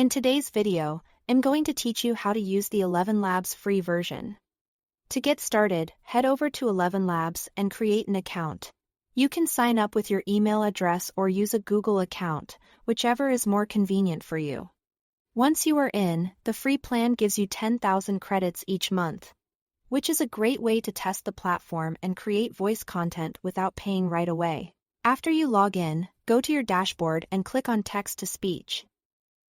In today's video, I'm going to teach you how to use the Elevenlabs free version. To get started, head over to Elevenlabs and create an account. You can sign up with your email address or use a Google account, whichever is more convenient for you. Once you are in, the free plan gives you 10,000 credits each month, which is a great way to test the platform and create voice content without paying right away. After you log in, go to your dashboard and click on Text-to-Speech.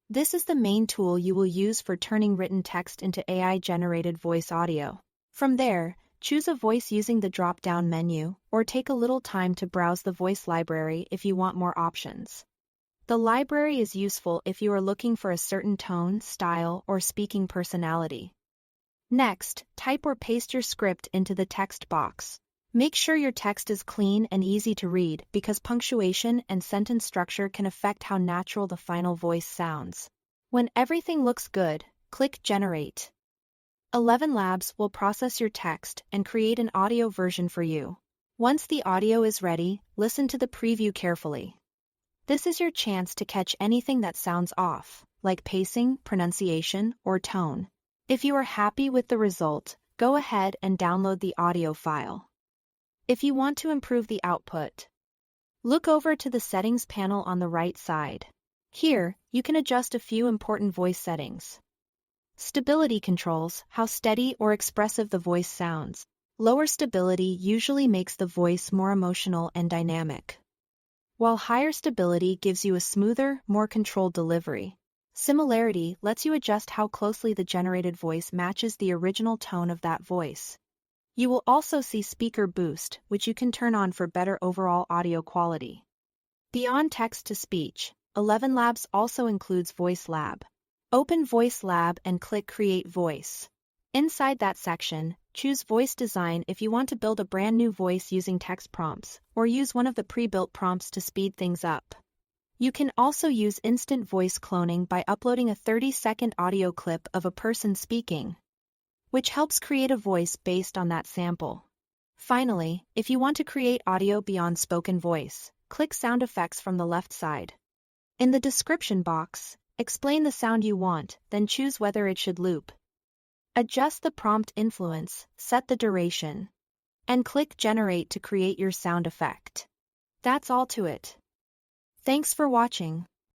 This is the main tool you will use for turning written text into AI-generated voice audio. From there, choose a voice using the drop-down menu, or take a little time to browse the voice library if you want more options. The library is useful if you are looking for a certain tone, style, or speaking personality. Next, type or paste your script into the text box. Make sure your text is clean and easy to read because punctuation and sentence structure can affect how natural the final voice sounds. When everything looks good, click Generate. Elevenlabs will process your text and create an audio version for you. Once the audio is ready, listen to the preview carefully. This is your chance to catch anything that sounds off, like pacing, pronunciation, or tone. If you are happy with the result, go ahead and download the audio file. If you want to improve the output, look over to the settings panel on the right side. Here, you can adjust a few important voice settings. Stability controls how steady or expressive the voice sounds. Lower stability usually makes the voice more emotional and dynamic, while higher stability gives you a smoother, more controlled delivery. Similarity lets you adjust how closely the generated voice matches the original tone of that voice. You will also see Speaker Boost, which you can turn on for better overall audio quality. Beyond text-to-speech, Elevenlabs also includes Voice Lab. Open Voice Lab and click Create Voice. Inside that section, choose Voice Design if you want to build a brand new voice using text prompts, or use one of the pre-built prompts to speed things up. You can also use instant voice cloning by uploading a 30-second audio clip of a person speaking, which helps create a voice based on that sample. Finally, if you want to create audio beyond spoken voice, click Sound Effects from the left side. In the description box, explain the sound you want, then choose whether it should loop. Adjust the prompt influence, set the duration, and click Generate to create your sound effect. That's all to it. Thanks for watching.